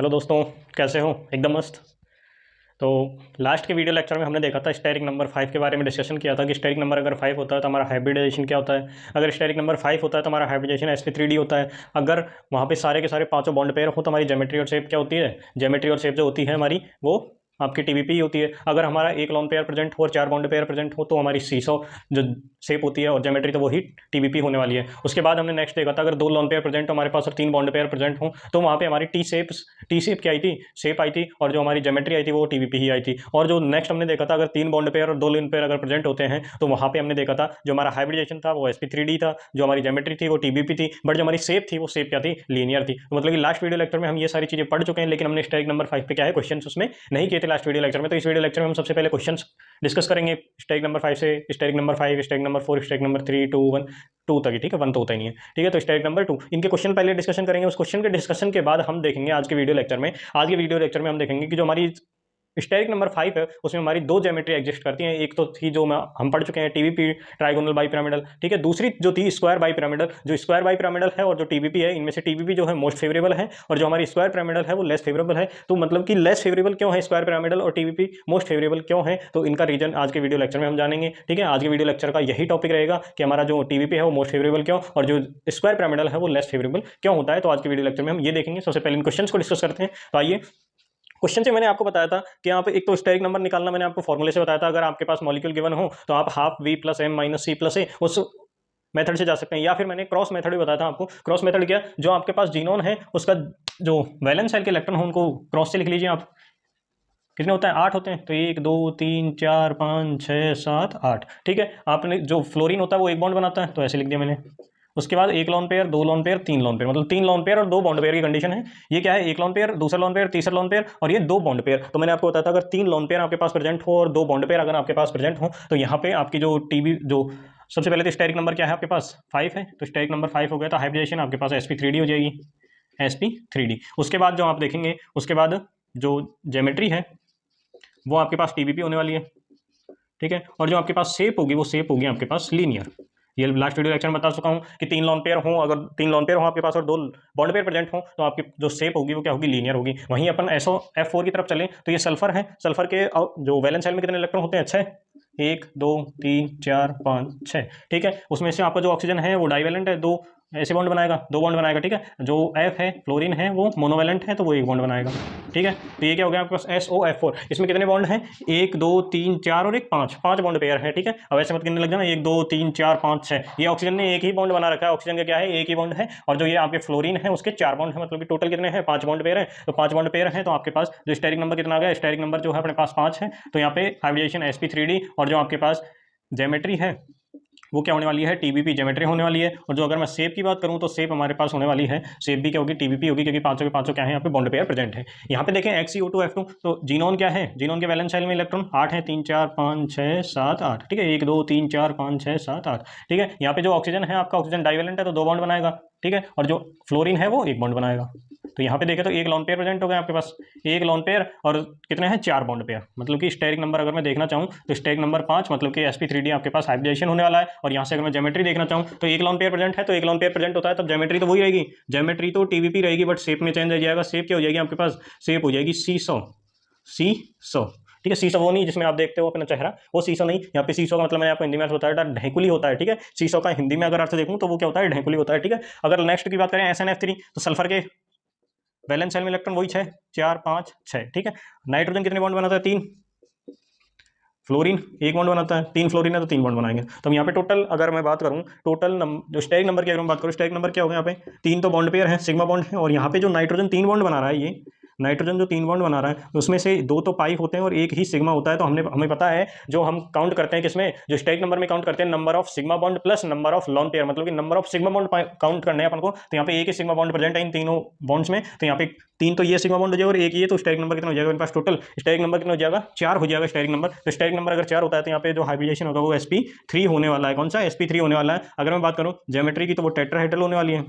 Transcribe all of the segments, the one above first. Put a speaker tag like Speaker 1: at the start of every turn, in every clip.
Speaker 1: Hello दोस्तों, कैसे हो? एकदम मस्त। तो लास्ट के वीडियो लेक्चर में हमने देखा था स्टेरिक नंबर 5 के बारे में डिस्कशन किया था कि स्टेरिक नंबर अगर 5 होता है तो हमारा हाइब्रिडाइजेशन क्या होता है। अगर स्टेरिक नंबर 5 होता है तो हमारा हाइब्रिडाइजेशन sp3d होता है। अगर वहाँ पे सारे के सारे पांचों बॉन्ड पेयर हो तो हमारी ज्योमेट्री और शेप क्या होती है? ज्योमेट्री और शेप जो होती है हमारी वो आपकी टीबीपी होती है। अगर हमारा एक लोन पेयर प्रेजेंट हो और 4 बॉन्ड पेयर प्रेजेंट हो तो हमारी सीसो जो शेप होती है और ज्योमेट्री तो वही टीबीपी होने वाली है। उसके बाद हमने नेक्स्ट देखा था अगर 2 लोन पेयर प्रेजेंट हो हमारे पास और 3 बॉन्ड पेयर प्रेजेंट हो तो वहाँ पे हमारी टी शेप क्या आई थी? शेप आई थी। और जो हमारी ज्योमेट्री आई थी वो टीबीपी ही आई थी। और जो नेक्स्ट हमने देखा था अगर 3 बॉन्ड पेयर और 2 लोन पेयर अगर प्रेजेंट होते हैं तो वहाँ पे हमने देखा था जो हमारा हाइब्रिडेशन था वो sp3d था, जो हमारी ज्योमेट्री थी वो टीबीपी थी, बट जो हमारी शेप थी वो शेप क्या थी? लीनियर थी। तो मतलब कि लास्ट वीडियो लेक्चर में हम ये सारी चीजें पढ़ चुके हैं, लेकिन हमने स्टेरिक नंबर 5 पे क्या है क्वेश्चन उसमें नहीं किए थे लास्ट वीडियो लेक्चर में। तो इस वीडियो लेक्चर में हम सबसे पहले क्वेश्चंस डिस्कस करेंगे स्टेरिक नंबर 5 से steric number 5, steric number 4, steric number 3, 2, 1, 2 तक ही। ठीक है, 1 तो होता ही नहीं है। ठीक है, तो स्टेरिक नंबर 2 इनके क्वेश्चन पहले डिस्कशन करेंगे। उस क्वेश्चन के डिस्कशन के बाद हम देखेंगे आज के वीडियो लेक्चर में हम देखेंगे कि जो हमारी स्टेरिक नंबर 5 है उसमें हमारी दो ज्योमेट्री एग्जिस्ट करती हैं। एक तो थी जो हम पढ़ चुके हैं टीबीपी, ट्राइगोनल बाई पिरामिडल। ठीक है, दूसरी जो थी स्क्वायर बाई पिरामिडल। जो स्क्वायर बाई पिरामिडल है और जो टीबीपी है, इनमें से टीबीपी जो है मोस्ट फेवरेबल है और जो हमारी स्क्वायर पिरामिडल है वो लेस फेवरेबल है। तो मतलब कि लेस फेवरेबल क्यों है स्क्वायर पिरामिडल और टीबीपी मोस्ट फेवरेबल क्यों है, तो इनका रीजन आज के वीडियो लेक्चर में हम जानेंगे। ठीक है, आज के वीडियो लेक्चर का यही टॉपिक रहेगा कि हमारा जो टीबीपी है वो मोस्ट फेवरेबल क्यों और जो स्क्वायर पिरामिडल है वो लेस फेवरेबल क्यों होता है। तो आज के वीडियो लेक्चर में हम ये देखेंगे। सबसे पहले इन क्वेश्चन को डिस्कस करते हैं। तो आइए, क्वेश्चन से मैंने आपको बताया था कि यहाँ पे एक तो स्टेरिक नंबर निकालना मैंने आपको फॉर्मूले से बताया था। अगर आपके पास मॉलिक्यूल गिवन हो तो आप half v plus M minus C plus A उस मेथड से जा सकते हैं, या फिर मैंने क्रॉस मेथड भी बताया था आपको। क्रॉस मेथड क्या? जो आपके पास जीनोन है उसका जो वैलेंस शेल के इलेक्ट्रॉन हो उनको क्रॉस से लिख लीजिए आप। कितने होते हैं? 8 होते हैं। तो 1 2 3 4 5 6 7 8। ठीक है, आपने जो फ्लोरीन होता है वो एक बॉन्ड बनाता है तो ऐसे लिख दिया मैंने। उसके बाद एक lone pair, 2 lone pair, 3 lone pair, मतलब 3 लोन पेयर और 2 बॉन्ड पेयर की कंडीशन है। ये क्या है? एक लोन पेयर, दूसरा लोन पेयर, तीसरा लोन पेयर और ये 2 बॉन्ड पेयर। तो मैंने आपको बताया था अगर 3 लोन पेयर आपके पास प्रेजेंट हो और 2 बॉन्ड पेयर अगर आपके पास प्रेजेंट हो तो यहाँ पे आपकी जो टीबी जो सबसे पहले तो स्टेरिक नंबर क्या है आपके पास? 5 है। तो स्टेरिक नंबर 5 हो गया तो हाइब्रिडेशन आपके पास sp3d हो जाएगी, sp3d। उसके बाद जो आप देखेंगे उसके बाद जो ज्योमेट्री है वो आपके पास टीबीपी होने वाली है। ठीक है, और जो आपके पास शेप होगी वो शेप होगी आपके पास लीनियर। ये लास्ट वीडियो लेक्चर में बता चुका हूँ कि 3 लोन पेयर हो, अगर 3 लोन पेयर हो आपके पास और 2 बॉन्ड पेयर प्रेजेंट हो तो आपकी जो शेप होगी वो क्या होगी? लीनियर होगी। वहीं अपन एसओ F4 की तरफ चलें तो ये सल्फर है। सल्फर के जो वैलेंस शेल में कितने इलेक्ट्रॉन होते हैं? 6। 1 2 3 4 5 6। ठीक है, उसमें से आपका जो ऑक्सीजन है वो डाइवेलेंट है, 2 ऐसे बॉन्ड बनाएगा, 2 बॉन्ड बनाएगा। ठीक है, जो F है फ्लोरीन है वो मोनोवेलेंट है तो वो 1 बॉन्ड बनाएगा। ठीक है, तो ये क्या हो गया आपके पास? SOF4। इसमें कितने बॉन्ड हैं? 1 2 3 4 और एक 5, 5 बॉन्ड पेयर है। ठीक है, अब ऐसे मत गिनने लग जाना 1 2 3 4 5 6। ये ऑक्सीजन ने एक ही बॉन्ड बना रखा है। ऑक्सीजन का क्या है? एक ही बॉन्ड है। और जो ये आपके फ्लोरीन है उसके 4 बॉन्ड है, मतलब कि टोटल कितने हैं? 5 बॉन्ड पेयर है। तो 5 बॉन्ड पेयर है तो आपके पास जो स्टेरिक नंबर कितना आ गया? स्टेरिक नंबर जो है अपने पास 5 है। तो यहाँ पे हाइब्रिडेशन sp3d और जो आपके पास ज्योमेट्री है वो क्या होने वाली है? टीबीपी ज्योमेट्री होने वाली है। और जो अगर मैं शेप की बात करूं तो शेप हमारे पास होने वाली है, शेप भी क्या होगी? टीबीपी होगी, क्योंकि पांचों के पांचों क्या है यहाँ पे? बॉन्ड पेयर प्रेजेंट है। यहाँ पे देखें XeO2F2। तो जीनोन क्या है? जीनोन के वैलेंस शेल में इलेक्ट्रॉन 8 है, 3 4 5 6 7 8। ठीक है, 1 2 3 4 5 6 7 8। ठीक है, यहाँ पे जो ऑक्सीजन है आपका ऑक्सीजन डाइवेलेंट है तो 2 बॉन्ड बनाएगा। ठीक है, और जो फ्लोरीन है वो 1 बॉन्ड बनाएगा। तो यहाँ पे देखें तो एक लोन पेयर प्रेजेंट हो गया आपके पास, एक लोन पेयर और कितने हैं? 4 बॉन्ड पेयर। मतलब कि स्टेरिक नंबर अगर मैं देखना चाहूँ तो स्टेरिक नंबर 5 मतलब कि sp3d आपके पास हाइब्रिडेशन होने वाला है। और यहाँ से अगर मैं ज्योमेट्री देखना चाहूँ तो एक लोन पेयर प्रेजेंट है तो एक लोन पेयर प्रेजेंट होता है तब ज्योमेट्री तो वही रहेगी। ज्योमेट्री तो टीबीपी रहेगी बट शेप में चेंज हो जाएगा। शेप क्या हो जाएगी आपके पास? शेप हो जाएगी सीसो। सीसो। ठीक है, सीसो वो नहीं जिसमें आप देखते हो अपना चेहरा, वो सीसो नहीं। यहाँ पे सीसो का मतलब मैंने आपको हिंदी में अर्थ बताया था, ढेकुली होता है। ठीक है, सीसो का हिंदी में अगर अर्थ देखूँ तो वो क्या होता है? ढेकुली होता है। ठीक है, अगर नेक्स्ट की बात करें SnF3 तो सल्फर के वैलेंस शेल में इलेक्ट्रॉन वही 6 4 5 6। ठीक है, नाइट्रोजन कितने बॉन्ड बनाता है? 3। फ्लोरीन 1 बॉन्ड बनाता है। 3 फ्लोरीन है तो 3 बॉन्ड बनाएंगे। तो यहाँ पे टोटल अगर मैं बात करूँ टोटल जो स्टेरिक नंबर की अगर मैं बात करूँ, स्टेरिक नंबर क्या होगा यहाँ पे? 3 तो बॉन्ड पेयर है, सिग्मा बॉन्ड है। और यहाँ पे जो नाइट्रोजन 3 बॉन्ड बना रहा है, ये नाइट्रोजन जो 3 बॉन्ड बना रहा है उसमें से 2 तो पाई होते हैं और एक ही सिग्मा होता है। तो हमें पता है जो हम काउंट करते हैं किसमें? जो स्टेरिक नंबर में काउंट करते हैं number of sigma bond plus number of lone pair, मतलब कि number of sigma bond count करने हैं अपन को। तो यहाँ पे एक ही सिग्मा बॉन्ड प्रेजेंट है इन तीनों बॉन्ड्स में। तो यहाँ पे 3 तो ये सिग्मा बॉन्ड हो जाएगा और एक ये, तो स्टेरिक नंबर कितना हो जाएगा मेरे पास? टोटल स्टेरिक नंबर कितना हो जाएगा? 4 हो जाएगा स्टेरिक नंबर। तो स्टेरिक नंबर अगर 4 होता है तो यहाँ पे जो हाइब्रिडेशन होगा वो sp3 होने वाला है। कौन सा? sp3 होने वाला है। अगर मैं बात करूँ ज्योमेट्री की तो वो टेट्राहेड्रल होने वाली है।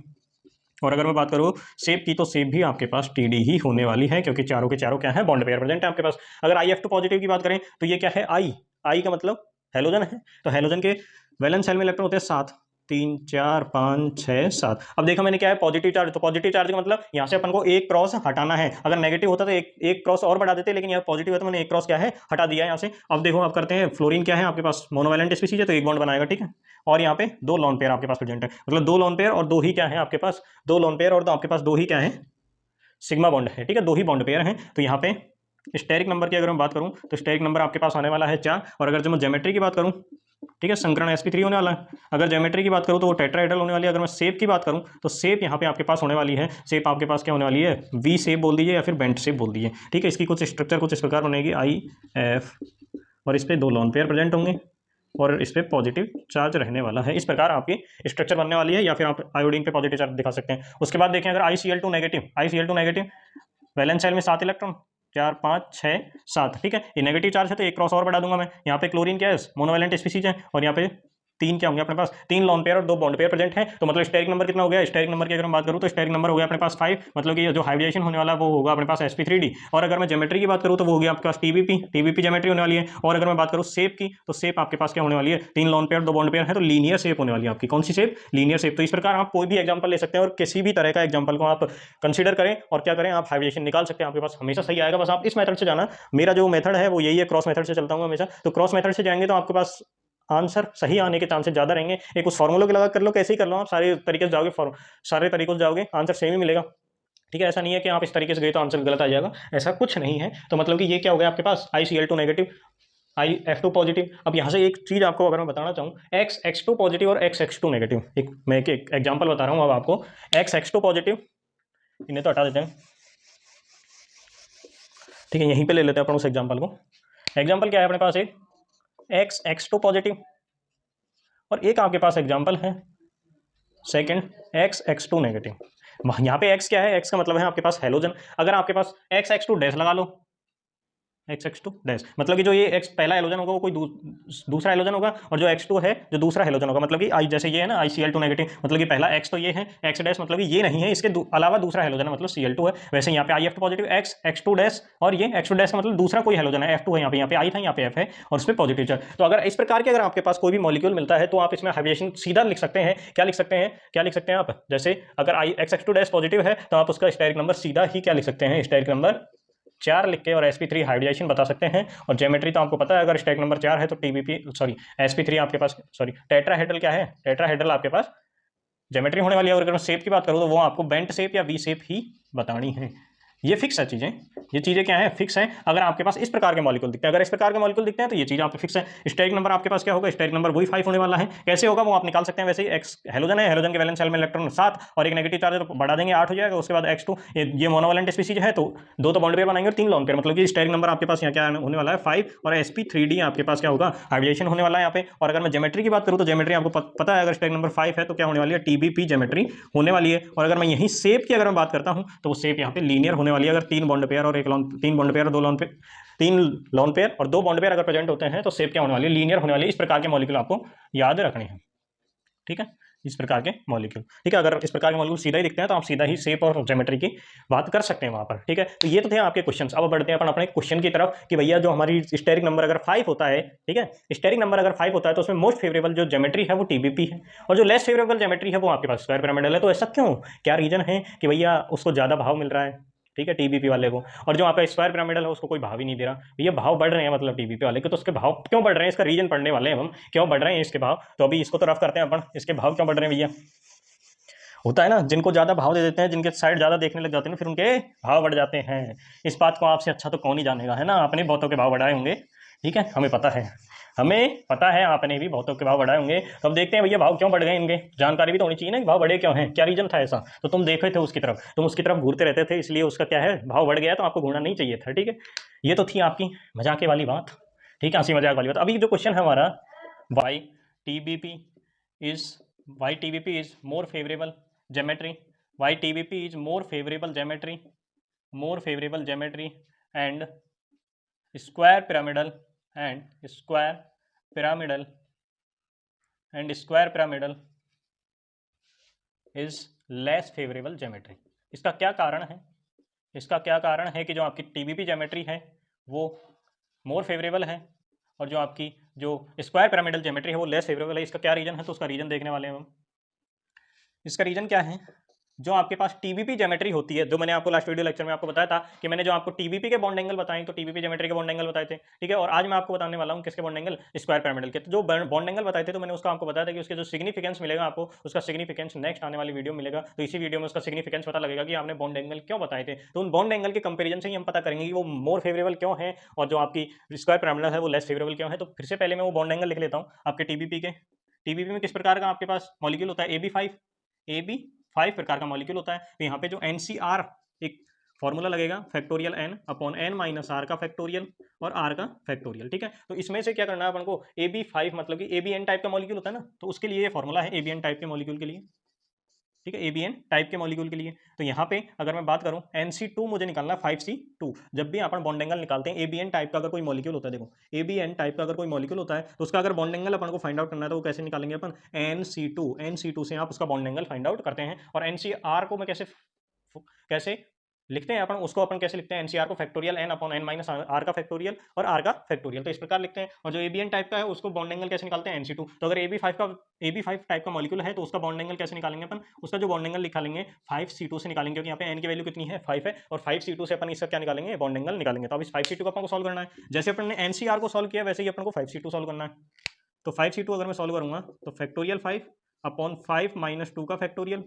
Speaker 1: और अगर मैं बात करूँ शेप की तो शेप भी आपके पास टीडी ही होने वाली है, क्योंकि चारों के चारों क्या है? बॉन्ड पेयर प्रेजेंट है आपके पास। अगर IF2 पॉजिटिव की बात करें तो ये क्या है? आई का मतलब हेलोजन है। तो हेलोजन के वैलेंस शेल में इलेक्ट्रॉन होते हैं 7, 3 4 5 6 7। अब देखो मैंने क्या है पॉजिटिव चार्ज, तो पॉजिटिव चार्ज का मतलब यहाँ से अपन को एक क्रॉस हटाना है। अगर नेगेटिव होता तो एक क्रॉस और बढ़ा देते, लेकिन यहाँ पॉजिटिव है तो मैंने एक क्रॉस क्या है हटा दिया यहाँ से। अब देखो आप करते हैं, फ्लोरीन क्या है आपके पास मोनोवैलेंट स्पीशीज है तो एक बॉन्ड बनाएगा, ठीक है। और यहाँ पे 2 लोन पेयर आपके पास प्रेजेंट है, मतलब 2 लोन पेयर और 2 ही क्या है आपके पास, 2 लोन पेयर और आपके पास 2 ही क्या है सिग्मा बॉन्ड है, ठीक है, 2 ही बॉन्ड पेयर हैं। तो यहाँ पे स्टेरिक नंबर की अगर मैं बात करूं तो स्टेरिक नंबर आपके पास आने वाला है 4। और अगर जो मैं ज्योमेट्री की बात करूं, ठीक है, संकरण sp3 होने वाला है। अगर ज्योमेट्री की बात करूं तो वो टेट्राहेड्रल होने वाली है। अगर मैं शेप की बात करूं तो शेप यहाँ पे आपके पास होने वाली है, शेप आपके पास क्या होने वाली है, वी शेप बोल दीजिए या फिर बेंट शेप बोल दीजिए, ठीक है। इसकी कुछ स्ट्रक्चर कुछ इस प्रकार बनेगी IF, और इस पर 2 लोन पेयर प्रेजेंट होंगे और इस पर पॉजिटिव चार्ज रहने वाला है। इस प्रकार आपकी स्ट्रक्चर बनने वाली है, या फिर आप आयोडीन पे पॉजिटिव चार्ज दिखा सकते हैं। उसके बाद देखें अगर ICl2 नेगेटिव, वैलेंस शेल में 7 इलेक्ट्रॉन, 4 5 6 7, ठीक है। ये नेगेटिव चार्ज है तो एक क्रॉस और बढ़ा दूंगा मैं। यहाँ पे क्लोरीन क्या है, मोनोवैलेंट स्पीशीज है, और यहाँ पे 3 क्या होंगे अपने पास, 3 लोन पेयर और 2 बॉन्ड पेयर प्रेजेंट है। तो मतलब स्टेरिक नंबर कितना हो गया, स्टेरिक नंबर की अगर मैं बात करूँ तो स्टेरिक नंबर हो गया अपने पास 5, मतलब कि जो हाइब्रिडेशन होने वाला है वो होगा अपने पास sp3d। और अगर मैं ज्योमेट्री की बात करूँ तो वो हो गया आपके पास TBP ज्योमेट्री होने वाली है। और अगर मैं बात करूँ शेप की तो शेप आपके पास क्या होने वाली है, 3 लोन पेयर 2 बॉन्ड पेयर है, तो लीनियर शेप होने वाली है आपकी। कौन सी शेप, लीनियर शेप। तो इस प्रकार आप कोई भी एग्जाम्पल ले सकते हैं और किसी भी तरह का एग्जाम्पल को आप कंसिडर करें और क्या करें, आप हाइब्रिडेशन निकाल सकते हैं, आपके पास हमेशा सही आएगा। बस आप इस मेथड से जाना, मेरा जो मेथड है वो यही है, क्रॉस मेथड से चलता हूँ हमेशा। तो क्रॉस मेथड से जाएंगे तो आपके पास आंसर सही आने के चांसेस ज्यादा रहेंगे। एक उस फॉर्मूले के लगा कर लो, कैसे ही कर लो आप, सारे तरीके से जाओगे, सारे तरीकों से जाओगे आंसर सेम ही मिलेगा, ठीक है। ऐसा नहीं है कि आप इस तरीके से गए तो आंसर गलत आ जाएगा, ऐसा कुछ नहीं है। तो मतलब कि ये क्या हो गया आपके पास ICl2 नेगेटिव, IF2 पॉजिटिव। अब यहाँ से एक चीज आपको अगर मैं बताना चाहूँ, XX2 पॉजिटिव और XX2 नेगेटिव, मैं एक एग्जाम्पल बता रहा हूँ अब आपको। XX2 पॉजिटिव, इन्हें तो हटा देते हैं, ठीक है, यहीं पे ले लेते हैं अपन उस एग्जाम्पल को। एग्जाम्पल क्या है अपने पास, एक XX2 पॉजिटिव और एक आपके पास एग्जाम्पल है सेकंड XX2 नेगेटिव। यहाँ पे X क्या है, X का मतलब है आपके पास हेलोजन। अगर आपके पास XX2 डैश लगा लो, XX2 डैश, मतलब कि जो ये X पहला हेलोजन होगा वो कोई दूसरा हेलोजन होगा, और जो X2 है जो दूसरा हेलोजन होगा, मतलब कि जैसे ये है ना ICl2 नेगेटिव, मतलब कि पहला X तो ये है, X डैश मतलब कि ये नहीं है, इसके अलावा दूसरा हेलोजन है, मतलब Cl2 है। वैसे यहाँ पे IF2 पॉजिटिव X2 डैश, और ये X2 डैश का मतलब दूसरा कोई हेलोजन है, F2 है, यहाँ पे I था, यहाँ पे F है, और उस पर पॉजिटिव चार्ज। तो अगर इस प्रकार के अगर आपके पास कोई भी मॉलिक्यूल मिलता है तो आप इसमें हाइब्रिडेशन सीधा लिख सकते हैं। क्या लिख सकते हैं, क्या लिख सकते हैं आप, जैसे अगर XX2 डैश पॉजिटिव है तो आप उसका स्टेरिक नंबर सीधा ही क्या लिख सकते हैं, स्टेरिक नंबर 4 लिख के और sp3 हाइब्रिडेशन बता सकते हैं। और ज्योमेट्री तो आपको पता है, अगर स्टेरिक नंबर 4 है तो sp3 आपके पास टेट्राहेड्रल क्या है, टेट्राहेड्रल आपके पास ज्योमेट्री होने वाली है। और अगर मैं शेप की बात करूँ तो वो आपको बेंट शेप या वी शेप ही बतानी है। ये फिक्स है चीजें, ये चीजें क्या है, फिक्स है। अगर आपके पास इस प्रकार के मॉलिक्यूल दिखते हैं, अगर इस प्रकार के मॉलिक्यूल दिखते हैं तो ये चीज आप फिक्स है। स्टेरिक नंबर आपके पास क्या होगा, स्टेरिक नंबर वही 5 होने वाला है। कैसे होगा वो आप निकाल सकते हैं, वैसे ही एक्स हेलोजन है, हेलोजन के वैलेंस शेल में इलेक्ट्रॉन 7 और एक नेगेटिव चार्ज तो बढ़ा देंगे 8 हो जाएगा। उसके बाद X2 ये मोनोवैलेंट स्पीशीज है तो 2 तो बॉन्ड पेयर बनाएंगे और 3 लोन पेयर, मतलब कि स्टेरिक नंबर आपके पास यहाँ क्या होने वाला है 5, और sp3d आपके पास क्या होगा, हाइब्रिडेशन होने वाला है यहाँ पे। और अगर मैं ज्योमेट्री की बात करूँ तो ज्योमेट्री आपको पता है, अगर स्टेरिक नंबर 5 है तो क्या होने वाली है, TBP ज्योमेट्री होने वाली है। और अगर मैं यहीं शेप की अगर मैं बात करता हूँ तो वो शेप यहाँ पे लीनियर होने वाली है। अगर 3 बॉन्ड पेयर और 3 बॉन्ड पेयर और 2 लोन पेयर, 3 लोन पेयर और 2 बॉन्ड पेयर अगर प्रेजेंट होते हैं तो शेप क्या होने वाली है, लीनियर होने वाली है। इस प्रकार के मॉलिक्यूल आपको याद रखने हैं, ठीक है, इस प्रकार के मॉलिक्यूल, ठीक है। अगर इस प्रकार के मॉलिक्यूल सीधा ही दिखते हैं तो आप सीधा ही शेप और ज्योमेट्री की बात कर सकते हैं वहां पर, ठीक है। तो ये तो थे आपके क्वेश्चंस। अब बढ़ते हैं अपन अपने क्वेश्चन की तरफ कि भैया जो हमारी स्टेरिक नंबर अगर 5 होता है, ठीक है, स्टेरिक नंबर अगर 5 होता है तो उसमें मोस्ट फेवरेबल जो ज्योमेट्री है वो TBP है, और जो लेस फेवरेबल ज्योमेट्री है वो आपके पास स्क्वायर पिरामिडल है। तो ऐसा क्यों, क्या रीजन है कि भैया उसको ज्यादा भाव मिल रहा है, ठीक है, TBP वाले को, और जो आपका स्क्वायर पिरामिडल है उसको कोई भाव ही नहीं दे रहा। ये भाव बढ़ रहे हैं मतलब TBP वाले के, तो उसके भाव क्यों बढ़ रहे हैं, इसका रीजन पढ़ने वाले हैं हम, क्यों बढ़ रहे हैं इसके भाव। तो अभी इसको तो रफ करते हैं अपन, इसके भाव क्यों बढ़ रहे हैं भैया। होता है ना, जिनको ज्यादा भाव दे देते हैं, जिनके साइड ज्यादा देखने लग जाते हैं, फिर उनके भाव बढ़ जाते हैं। इस बात को आपसे अच्छा तो कौन ही जानेगा, है ना, आपने बहुतों के भाव बढ़ाए होंगे, ठीक है, हमें पता है, हमें पता है आपने भी बहुतों के भाव बढ़ाए होंगे। तो अब देखते हैं भैया भाव क्यों बढ़ गए इनके, जानकारी भी तो होनी चाहिए ना कि भाव बढ़े क्यों हैं, क्या रीजन था ऐसा। तो तुम देखे थे उसकी तरफ, तुम उसकी तरफ घूरते रहते थे, इसलिए उसका क्या है भाव बढ़ गया, तो आपको घूरना नहीं चाहिए था, ठीक है। ये तो थी आपकी मजाक वाली बात, ठीक है, हंसी मजाक वाली बात। अभी जो क्वेश्चन है हमारा, why TBP is more favourable geometry, why TBP is more favorable geometry and square pyramidal is less favorable geometry। इसका क्या कारण है, इसका क्या कारण है कि जो आपकी TBP ज्योमेट्री है वो मोर फेवरेबल है और जो आपकी जो स्क्वायर पिरामिडल ज्योमेट्री है वो लेस फेवरेबल है। इसका क्या रीजन है, तो उसका रीजन देखने वाले हैं हम। इसका रीजन क्या है, जो आपके पास टीबीपी ज्योमेट्री होती है, जो मैंने आपको लास्ट वीडियो लेक्चर में आपको बताया था कि मैंने जो आपको टीबीपी के बॉन्ड एंगल बताए, तो टीबीपी ज्योमेट्री के बॉन्ड एंगल बताए थे, ठीक है। और आज मैं आपको बताने वाला हूं किसके बॉन्ड एंगल, स्क्वायर पिरामिडल के। तो जो बॉन्ड एंगल बताए थे तो मैंने उसका आपको बताया था कि उसके जो सिग्निफिकेंस मिलेगा आपको, उसका सिग्निफिकेंस नेक्स्ट आने वाली वीडियो मिलेगा। तो इसी वीडियो में उसका सिग्निफिकेंस पता लगेगा कि आपने बॉन्ड एंगल क्यों बताए थे। तो उन बॉन्ड एंगल के कंपेरिजन से ही हम पता करेंगे कि वो मोर फेवरेबल क्यों है और जो आपकी स्क्वायर पिरामिडल है वो लेस फेवरेबल क्यों है। तो फिर से पहले मैं वो बॉन्ड एंगल लिख लेता हूँ आपके टीबीपी के। टीबीपी में किस प्रकार का आपके पास मॉलिक्यूल होता है, AB5 प्रकार का मॉलिक्यूल होता है। तो यहाँ पे जो NCR एक फॉर्मूला लगेगा, factorial n upon n minus R का फैक्टोरियल और r का फैक्टोरियल, ठीक है। तो इसमें से क्या करना है अपन को, AB5 मतलब कि ABN टाइप का मॉलिक्यूल होता है ना, तो उसके लिए ये फॉर्मूला है ABN टाइप के मॉलिक्यूल के लिए, ठीक है, ABN टाइप के मॉलिक्यूल के लिए। तो यहाँ पे अगर मैं बात करूँ NC2 मुझे निकालना 5C2। जब भी अपन बॉन्ड एंगल निकालते हैं ABN टाइप का अगर कोई मॉलिक्यूल होता है, देखो ABN टाइप का अगर कोई मॉलिक्यूल होता है तो उसका अगर बॉन्ड एंगल अपन को फाइंड आउट करना है तो वो कैसे निकालेंगे अपन, NC2 से आप उसका बॉन्ड एंगल फाइंड आउट करते हैं। और NCR को मैं कैसे कैसे लिखते हैं अपन, उसको अपन कैसे लिखते हैं, एनसीआर को factorial n upon n minus R का फैक्टोरियल और r का फैक्टोरियल, तो इस प्रकार लिखते हैं। और जो एबीएन टाइप का है उसको बॉन्ड एंगल कैसे निकालते हैं, NC2। तो अगर AB5 टाइप का मॉलिक्यूल है तो उसका बॉन्ड एंगल कैसे निकालेंगे अपन, उसका जो बॉन्ड एंगल निकालेंगे 5C2 से निकालेंगे, क्योंकि यहाँ पे n की वैल्यू कितनी है 5 है, और 5C2 से अपन इसका क्या निकालेंगे, बॉन्ड एंगल निकालेंगे। तो अब इस 5C2 को अपन को सॉल्व करना है, जैसे अपन ने NCR को सॉल्व किया वैसे ही अपन को 5C2 सॉल्व करना है। तो 5C2 अगर मैं सॉल्व करूंगा तो फैक्टोरियल 5 अपॉन 5 माइनस 2 का फैक्टोरियल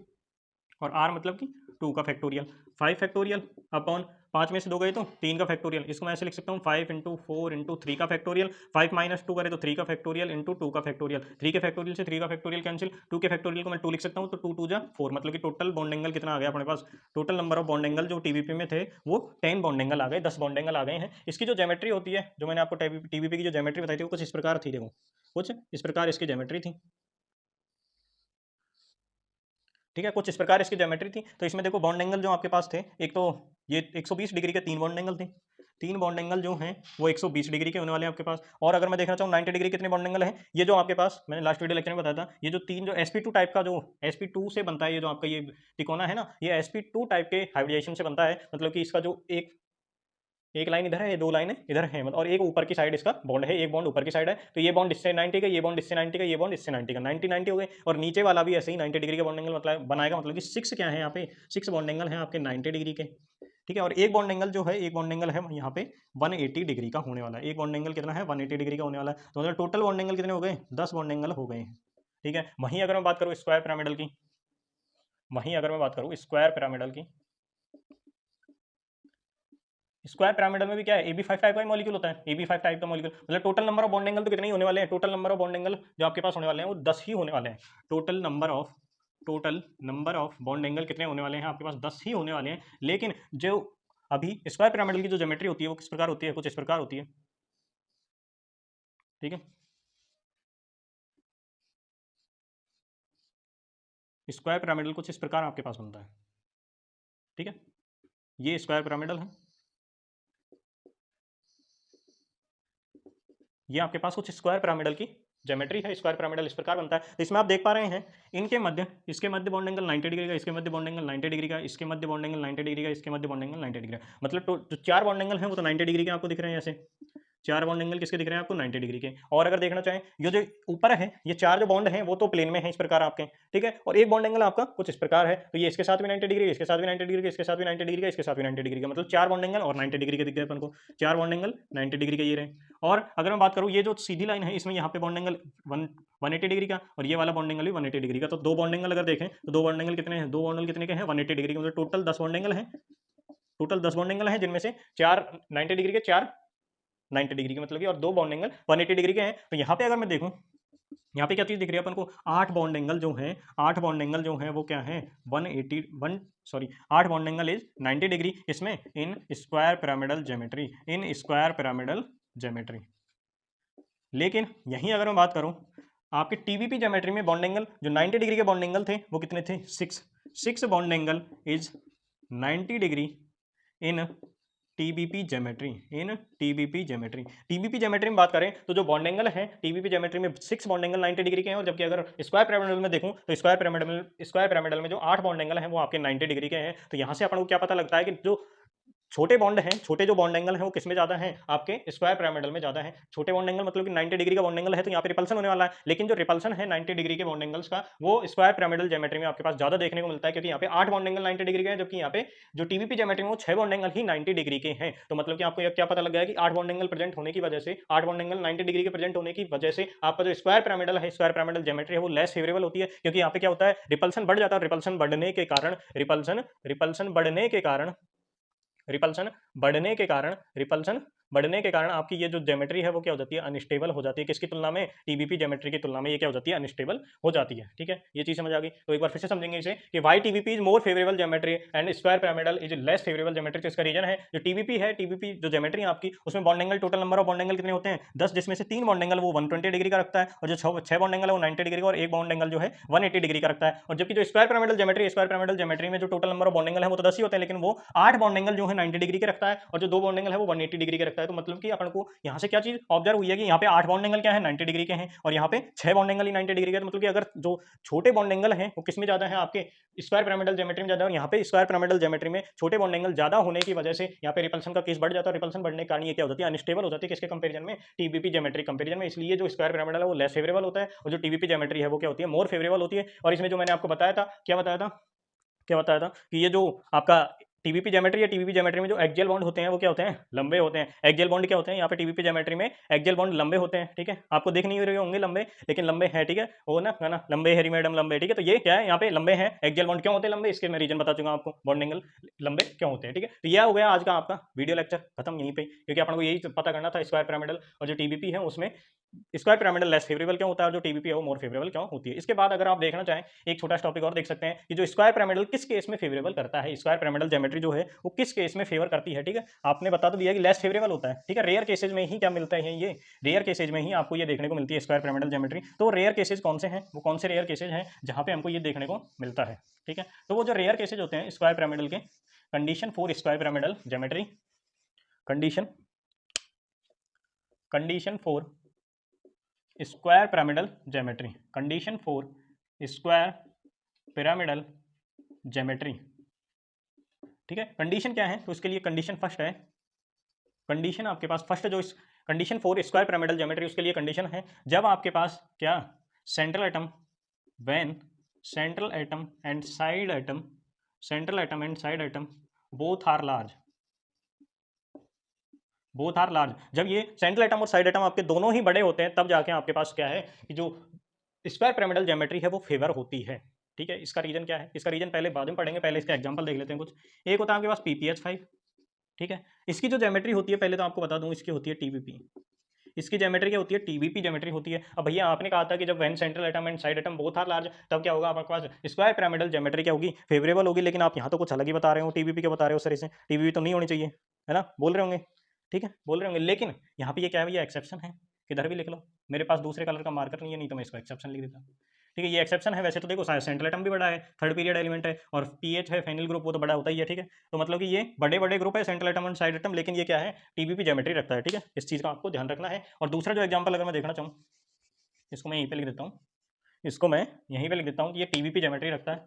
Speaker 1: और r मतलब कि 2 का फैक्टोरियल, 5 फैक्टोरियल अपॉन 5 में से 2 गए तो 3 का फैक्टोरियल। इसको मैं ऐसे लिख सकता हूँ 5 इंटू 4 इंटू 3 का फैक्टोरियल, 5 माइनस 2 करे तो 3 का फैक्टोरियल इंटू 2 का फैक्टोरियल। 3 के फैक्टोरियल से 3 का फैक्टोरियल कैंसिल, 2 के फैक्टोरियल को मैं 2 लिख सकता हूँ, तो 2 2 जा 4, मतलब कि टोटल बॉन्ड एंगल कितना आ गया अपने पास, total number of bond angle जो टीबीपी में थे वो 10 बॉन्ड एंगल आ गए, 10 बॉन्ड एंगल आ गए हैं। इसकी जो ज्योमेट्री होती है, जो मैंने आपको टीबीपी की जो ज्योमेट्री बताई थी वो कुछ इस प्रकार थी, देखो कुछ इस प्रकार इसकी ज्योमेट्री थी, ठीक है, कुछ इस प्रकार इसकी ज्योमेट्री थी। तो इसमें देखो बॉन्ड एंगल जो आपके पास थे, एक तो ये 120 डिग्री के 3 बॉन्ड एंगल थे, 3 बॉन्ड एंगल जो हैं वो 120 डिग्री के होने वाले हैं आपके पास। और अगर मैं देखना चाहूँ 90 डिग्री कितने बॉन्ड एंगल हैं, ये जो आपके पास मैंने लास्ट वीडियो लेक्चर में बताया था, ये जो 3 जो sp2 टाइप का, जो sp2 से बनता है, ये जो आपका ये तिकोना है ना, ये sp2 टाइप के हाइब्रिडाइजेशन से बनता है, मतलब कि इसका जो एक लाइन इधर है, ये 2 लाइन इधर है, मतलब और एक ऊपर की साइड इसका बॉन्ड है, एक बॉन्ड ऊपर की साइड है। तो ये बॉन्ड इससे 90 का, ये बॉन्ड इससे 90 का, ये बॉन्ड इससे 90 का, 90 90 हो गए। और नीचे वाला भी ऐसे ही 90 डिग्री का बॉन्ड एंगल मतलब बनाएगा, मतलब कि 6 क्या है यहाँ पे, 6 बॉन्ड एंगल है आपके 90 डिग्री के, ठीक है। और एक बॉन्ड एंगल जो है, एक बॉन्ड एंगल है यहाँ पे 180 डिग्री का होने वाला है, एक बॉन्ड एंगल कितना है 180 डिग्री का होने वाला है। तो मतलब टोटल बॉन्ड एंगल कितने हो गए, 10 बॉन्ड एंगल हो गए हैं, ठीक है। वहीं अगर मैं बात करूँ स्क्वायर पिरामिडल की, वहीं अगर मैं बात करूँ स्क्वायर पिरामिडल की, स्क्वायर पिरामिडल में भी क्या है, AB5 टाइप का ही मॉलिक्यूल होता है, AB5 टाइप का मॉलिक्यूल, मतलब total number of bond angle तो कितने ही होने वाले हैं, total number of bond angle जो आपके पास होने वाले हैं वो 10 ही होने वाले हैं। Total number of bond angle कितने होने वाले हैं आपके पास, 10 ही होने वाले हैं। लेकिन जो अभी स्क्वायर पिरामिडल की जो ज्योमेट्री होती है वो किस प्रकार होती है, कुछ इस प्रकार होती है, ठीक है। स्क्वायर पिरामिडल कुछ इस प्रकार आपके पास बनता है, ठीक है। ये स्क्वायर पिरामिडल है, ये आपके पास कुछ स्क्वायर पिरामिडल की ज्योमेट्री है, स्क्वायर पिरामिडल इस प्रकार बनता है। तो इसमें आप देख पा रहे हैं इनके मध्य, इसके मध्य बॉन्ड एंगल 90 डिग्री का, इसके मध्य बॉन्ड एंगल 90 डिग्री का, इसके मध्य बॉन्ड एंगल 90 डिग्री का, इसके मध्य बॉन्ड एंगल 90 डिग्री का, मतलब जो 4 बॉन्ड एंगल हैं वो तो 90 डिग्री के आपको दिख रहे हैं, ऐसे 4 बॉन्ड एंगल किसके दिख रहे हैं आपको, 90 डिग्री के। और अगर देखना चाहें ये जो ऊपर है, ये 4 जो बॉन्ड हैं वो तो प्लेन में है इस प्रकार आपके, ठीक है। और एक बॉन्ड एंगल आपका कुछ इस प्रकार है, तो ये इसके साथ भी 90 डिग्री, इसके साथ भी 90 डिग्री, इसके साथ भी 90 डिग्री, इसके साथ भी 90 डिग्री का, मतलब 4 बॉन्ड एंगल और 90 डिग्री के दिख गए अपन को, 4 बॉन्ड एंगल 90 डिग्री के ये रहे। और अगर मैं बात करूँ ये जो सीधी लाइन है, इसमें यहाँ पे बॉन्ड एंगल 180 डिग्री का और ये वाला बॉन्ड एंगल भी 180 डिग्री का, तो 2 बॉन्ड एंगल अगर देखें तो 2 बॉन्ड एंगल कितने हैं, 2 बॉन्ड एंगल कितने के हैं 180 डिग्री के, मतलब टोटल 10 बॉन्ड एंगल हैं, टोटल 10 बॉन्ड एंगल हैं, जिनमें से 4 90 डिग्री के, 4 90 डिग्री के, मतलब कि और 2 बॉन्ड एंगल 180 डिग्री के हैं। तो यहाँ पे अगर मैं देखूँ, यहाँ पे क्या चीज दिख रही है अपन को, 8 बॉन्ड एंगल जो है, 8 बॉन्ड एंगल जो है वो क्या है 8 बॉन्ड एंगल इज 90 डिग्री, इसमें in square pyramidal geometry, in square pyramidal geometry. लेकिन यहीं अगर मैं बात करूं आपके टीबीपी ज्योमेट्री में बॉन्ड एंगल जो 90 डिग्री के बॉन्ड एंगल थे वो कितने थे, 6 bond angle is 90 degree in TBP geometry, TBP geometry में बात करें तो जो बॉन्ड एंगल है टीबीपी ज्योमेट्री में 6 बॉन्ड एंगल 90 डिग्री के हैं, और जबकि अगर स्क्वायर पिरामिडल में देखूं तो स्क्वायर पिरामिडल में जो 8 बॉन्ड एंगल हैं वो आपके 90 डिग्री के हैं। तो यहां से अपन को क्या पता लगता है कि जो छोटे बॉन्ड हैं, छोटे जो बॉन्ड एंगल हैं वो किस में ज्यादा हैं, आपके स्क्वायर पिरामिडल में ज्यादा है। छोटे बॉन्ड एंगल मतलब कि 90 डिग्री का बॉन्ड एंगल है तो यहाँ पे रिपल्सन होने वाला है, लेकिन जो रिपल्सन है 90 डिग्री के बॉन्ड एंगल्स का वो स्क्वायर पिरामिडल ज्योमेट्री में आपके पास ज्यादा देखने को मिलता है, क्योंकि यहाँ पे 8 बॉन्ड एंगल 90 डिग्री के हैं, जबकि यहाँ पे जो टीवीपी ज्योमेट्री में वो 6 बॉन्ड एंगल ही 90 डिग्री के हैं। तो मतलब कि आपको यह क्या पता लग गया है कि 8 बॉन्ड एंगल प्रेजेंट होने की वजह से, 8 बॉन्ड एंगल 90 डिग्री के प्रेजेंट होने की वजह से आपका जो स्क्वायर पिरामिडल है, स्क्वायर पिरामिडल ज्योमेट्री है वो लेस फेवरेबल होती है, क्योंकि यहाँ पे क्या होता है, रिपल्सन बढ़ जाता है। रिपल्सन बढ़ने के कारण रिपल्सन बढ़ने के कारण रिपल्सन बढ़ने के कारण रिपल्सन बढ़ने के कारण आपकी ये जो ज्योमेट्री है वो क्या हो जाती है, अनस्टेबल हो जाती है। किसकी तुलना में, टीबीपी ज्योमेट्री की तुलना में ये क्या हो जाती है, अनस्टेबल हो जाती है। ठीक है, ये चीज समझ आ गई। तो एक बार फिर से समझेंगे इसे कि why TBP is more favourable geometry and square pyramidal is less favourable geometry. तो इसका रीजन है जो टीबीपी है, टीबीपी जो ज्योमेट्री है आपकी, उसमें bond angle, total number of bond angle कितने होते हैं, 10, जिसमें से 3 बॉन्ड एंगल वो 120 डिग्री का रखता है, और जो 6 बॉन्ड एंगल है वो 90 डिग्री का, और एक बॉन्ड एंगल जो है 180 डिग्री का रखता है। और जबकि जो स्क्वायर पिरामिडल ज्योमेट्री में जो total number of bond angle है वो तो 10 ही होते हैं, लेकिन वो 8 बॉन्ड एंगल जो है 90 डिग्री के रखता है, और जो 2 बॉन्ड एंगल है वो 180 डिग्री के रखता है। तो मतलब कि अपन को यहाँ से क्या चीज ऑब्जर्व हुई है कि यहाँ पे 8 बॉन्ड एंगल क्या है, 90 डिग्री के हैं, और यहाँ पे 6 बॉन्ड एंगल ही 90 डिग्री के। तो मतलब कि अगर जो छोटे बॉन्ड एंगल हैं वो किस में ज्यादा है, आपके स्क्वायर पिरामिडल ज्योमेट्री में ज्यादा है, और यहाँ पे स्क्वायर पिरामिडल ज्योमेट्री में छोटे बॉन्ड एंगल ज्यादा होने की वजह से यहाँ पे रिपल्सन का केस बढ़ जाता है। रिपल्सन बढ़ने के कारण ये क्या हो जाती है, अनस्टेबल हो जाती है। किसके कंपेरिजन में, टीबीपी ज्योमेट्री कंपेरिजन में। इसलिए जो स्क्वायर पिरामिडल है वो लेस फेवरेबल होता है, और जो टीबीपी ज्योमेट्री है वो क्या होती है, मोर फेवरेबल होती है। और इसमें जो मैंने आपको बताया था, क्या बताया था कि ये जो आपका टीबीपी ज्योमेट्री है, टीबीपी ज्योमेट्री में जो एक्सियल बॉन्ड होते हैं वो क्या होते हैं, लंबे होते हैं। एक्सियल बॉन्ड क्या होते हैं, यहाँ पे टीबीपी ज्योमेट्री में एक्सियल बॉन्ड लंबे होते हैं। ठीक है, आपको देख नहीं रहे होंगे लंबे, लेकिन लंबे हैं। ठीक है, वो ना लंबे हरी मैडम लंबे। ठीक है, तो ये क्या है, यहाँ पे लंबे हैं। एक्सियल बॉन्ड क्यों होते हैं लंबे, इसके मैं रीजन बता चुका हूं आपको, बॉन्ड एंगल लंबे क्यों होते हैं। ठीक है, तो यह हो गया आज का आपका वीडियो लेक्चर, खत्म यहीं पे, क्योंकि अपन को यही पता करना था स्क्वायर पिरामिडल और जो टीबीपी है उसमें स्क्वायर पिरामिडल लेस फेवरेबल क्यों होता है, और जो टीबीपी है वो मोर फेवरेबल क्यों होती है। इसके बाद अगर आप देखना चाहें एक छोटा टॉपिक और देख सकते हैं कि जो स्क्वायर पिरामिडल किस केस में फेवरेबल करता है, स्क्वायर पिरामिडल ज्योमेट्री जो है वो किस केस में फेवर करती है। ठीक है, आपने बता तो दिया कि लेस फेवरेबल होता है। ठीक है, रेयर केसेज में ही क्या मिलता है, ये रेयर केसेज में ही आपको ये देखने को मिलती है स्क्वायर पिरामिडल ज्योमेट्री। तो रेयर केसेज कौन से हैं, वो कौन से रेयर केसेज हैं जहां पे हमको ये देखने को मिलता है। ठीक है, तो वो जो रेयर केसेज होते हैं स्क्वायर पिरामिडल के, condition for square pyramidal geometry, condition for square pyramidal geometry, condition for square pyramidal geometry. ठीक है, कंडीशन क्या है, तो इसके लिए कंडीशन फर्स्ट है, कंडीशन आपके पास फर्स्ट जो condition for square pyramidal geometry, उसके लिए कंडीशन है जब आपके पास क्या, central atom, when central atom and side atom, central atom and side atom both are large, both are large, जब ये सेंट्रल एटम और साइड एटम आपके दोनों ही बड़े होते हैं तब जाके आपके पास क्या है कि जो स्क्वायर पिरामिडल ज्योमेट्री है वो फेवर होती है। ठीक है, इसका रीजन क्या है, इसका रीजन पहले बाद में पढ़ेंगे, पहले इसका एग्जांपल देख लेते हैं कुछ। एक होता है आपके पास PPH5। ठीक है, इसकी जो ज्योमेट्री होती है पहले तो आपको बता दूं, इसकी होती है टीबीपी, इसकी ज्योमेट्री क्या होती है, टीबीपी ज्योमेट्री होती है। अब भैया आपने कहा था कि जब when central atom and side atom both are large तब क्या होगा, आपके पास स्क्वायर पिरामिडल ज्योमेट्री क्या होगी, फेवरेबल होगी। लेकिन आप यहाँ तो कुछ अलग ही बता रहे हो, टीबीपी क्या बता रहे हो सर, इसे टीबीपी तो नहीं होनी चाहिए, है ना, बोल रहे होंगे। ठीक है, बोल रहे होंगे, लेकिन यहाँ पे ये क्या है भैया, एक्सेप्शन है। किधर भी लिख लो, मेरे पास दूसरे कलर का मार्कर नहीं है, नहीं तो मैं इसको एक्सेप्शन लिख देता। ठीक है, ये एक्सेप्शन है। वैसे तो देखो सेंट्रल एटम भी बड़ा है, थर्ड पीरियड एलिमेंट है, और पीएच है फेनिल ग्रुप, वो तो बड़ा होता ही है। ठीक है, तो मतलब कि ये बड़े बड़े ग्रुप है central atom and side atom, लेकिन ये क्या है, टीबीपी ज्योमेट्री रखता है। ठीक है, इस चीज़ का आपको ध्यान रखना है। और दूसरा जो एग्जाम्पल अगर मैं देखना चाहूँ, इसको मैं यहीं पे लिख देता हूँ, इसको मैं यहीं पे लिख देता हूँ कि ये टीबीपी ज्योमेट्री रखता है।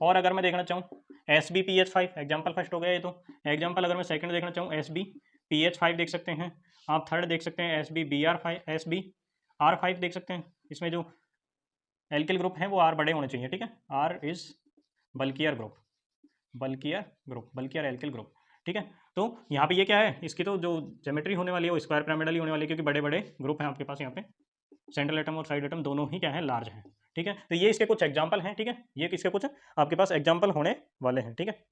Speaker 1: और अगर मैं देखना चाहूँ SBPH5, एग्जाम्पल फर्स्ट हो गया ये तो। एग्जाम्पल अगर मैं सेकंड देखना चाहूँ SBPH5 देख सकते हैं आप, थर्ड देख सकते हैं SBR5 देख सकते हैं। इसमें जो एल्किल ग्रुप है वो आर बड़े होने चाहिए। ठीक है, R is bulkier group, bulkier alkyl group. ठीक है, तो यहाँ पे ये क्या है, इसकी तो जो ज्योमेट्री होने वाली है वो स्क्वायर पिरामिडल ही होने वाली है, क्योंकि बड़े बड़े ग्रुप हैं आपके पास यहाँ पे, सेंट्रल एटम और साइड एटम दोनों ही क्या है, लार्ज हैं। ठीक है, तो ये इसके कुछ एग्जाम्पल हैं। ठीक है, ये किसके कुछ आपके पास एग्जाम्पल होने वाले हैं। ठीक है,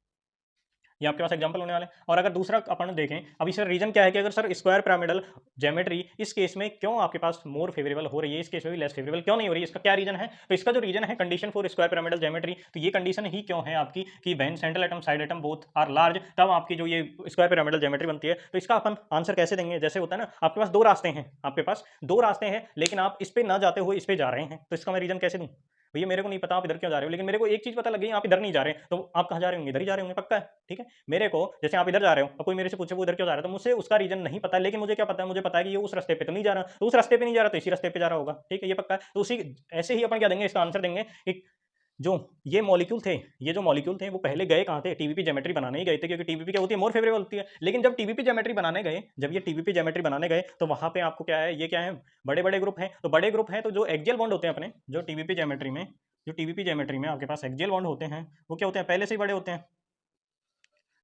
Speaker 1: ये आपके पास एग्जांपल होने वाले हैं। और अगर दूसरा अपन देखें, अभी सर रीजन क्या है कि अगर सर स्क्वायर पिरामिडल ज्योमेट्री इस केस में क्यों आपके पास मोर फेवरेबल हो रही है, इस केस में भी लेस फेवरेबल क्यों नहीं हो रही है, इसका क्या रीजन है। तो इसका जो रीजन है condition for square pyramidal geometry, तो ये कंडीशन ही क्यों है आपकी कि when central atom side atom both are large, तब आपकी जो ये स्क्वायर पिरामिडल ज्योमेट्री बनती है। तो इसका अपन आंसर कैसे देंगे, जैसे होता है ना, आपके पास दो रास्ते हैं, आपके पास दो रास्ते हैं, लेकिन आप इस पे ना जाते हुए इस पे जा रहे हैं, तो इसका मैं रीजन कैसे दूं। भैया मेरे को नहीं पता आप इधर क्यों जा रहे हो, लेकिन मेरे को एक चीज पता लग गई, आप इधर नहीं जा रहे, तो आप कहाँ जा रहे होंगे, इधर ही जा रहे होंगे पक्का है। ठीक है, मेरे को जैसे आप इधर जा रहे हो, अब कोई मेरे से पूछे वो इधर क्यों जा रहा है, तो मुझे उसका रीजन नहीं पता, लेकिन मुझे क्या पता है, मुझे पता है कि ये उस रास्ते पे तो नहीं जा रहा, तो उस रास्ते पे नहीं जा रहा तो इसी रास्ते पे जा रहा होगा। ठीक है, ये पक्का है। तो उसी ऐसे ही अपन क्या देंगे, इसका आंसर देंगे कि जो ये मॉलिक्यूल थे, ये जो मॉलिक्यूल थे वो पहले गए कहाँ थे, टीवीपी ज्योमेट्री बनाने ही गए थे, क्योंकि टीवीपी क्या होती है, मोर फेवरेबल होती है। लेकिन जब टीवीपी ज्योमेट्री बनाने गए, जब ये टीवीपी ज्योमेट्री बनाने गए तो वहां पे आपको क्या है, ये क्या है, बड़े बड़े ग्रुप हैं। तो बड़े ग्रुप हैं तो जो एक्सियल बॉन्ड होते हैं अपने, जो टीवीपी ज्योमेट्री में, जो टीवीपी ज्योमेट्री में आपके पास एक्सियल बॉन्ड होते हैं, वो क्या होते हैं, पहले से ही बड़े होते हैं।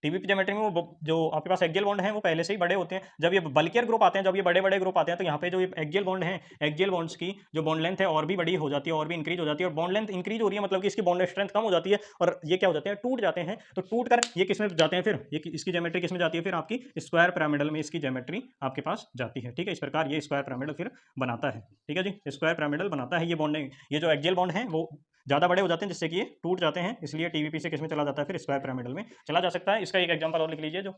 Speaker 1: टीवीपी ज्योमेट्री में वो जो आपके पास एक्सियल बॉन्ड हैं वो पहले से ही बड़े होते हैं। जब ये बल्कियर ग्रुप आते हैं, जब ये बड़े बड़े ग्रुप आते हैं, तो यहाँ पे जो एक्सियल बॉन्ड है, एक्सियल बॉन्ड्स की जो बॉन्ड लेंथ है और भी बड़ी हो जाती है, और भी इंक्रीज हो जाती है। और बॉन्ड लेंथ इंक्रीज हो रही है मतलब कि इसकी बॉन्ड स्ट्रेंथ कम हो जाती है, और ये क्या हो जाते हैं, टूट जाते हैं। तो टूट कर ये किस में जाते हैं, फिर ये इसकी ज्योमेट्री किस में जाती है, फिर आपकी स्क्वायर पिरामिडल में इसकी ज्योमेट्री आपके पास जाती है। ठीक है, इस प्रकार ये स्क्वायर पिरामिडल फिर बनाता है। ठीक है जी, स्क्वायर पिरामिडल बनाता है ये बॉन्ड। ये जो एक्सियल बॉन्ड है वो ज़्यादा बड़े हो जाते हैं, जिससे कि ये टूट जाते हैं, इसलिए टीवीपी से किस में चला जाता है, फिर स्क्वायर पिरामिडल में चला जा सकता है। इसका एक एग्जांपल और लिख लीजिए, जो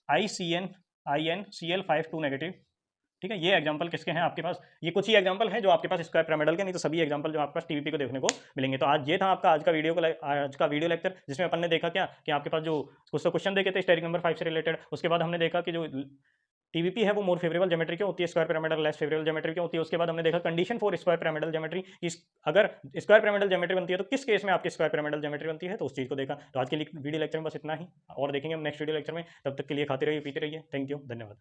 Speaker 1: INCl52 नेगेटिव। ठीक है, ये एग्जांपल किसके हैं आपके पास, ये कुछ ही एग्जांपल हैं जो आपके पास स्क्वायर पिरामिडल के, नहीं तो सभी एग्जांपल जो आपके पास टीवीपी को देखने को मिलेंगे। तो आज ये था आपका आज का वीडियो लेक्चर, जिसमें अपन ने देखा क्या कि आपके पास जो कुछ तो क्वेश्चन देखे थे स्टेरिक नंबर 5 से रिलेटेड। उसके बाद हमने देखा कि जो टीवीपी है वो मोर फेवरेबल ज्योमेट्री क्यों होती है, square pyramidal less favourable geometry क्यों होती है। उसके बाद हमने देखा condition for square pyramidal geometry, अगर स्क्वायर पिरामिडल ज्योमेट्री बनती है तो किस केस में आपकी स्क्वायर पिरामिडल ज्योमेट्री बनती है, तो उस चीज़ को देखा। तो आज के लिए वीडियो लेक्चर में बस इतना ही, और देखेंगे हम नेक्स्ट वीडियो लेक्चर में। तब तक के लिए खाते रहिए, पीते रहिए। थैंक यू, धन्यवाद।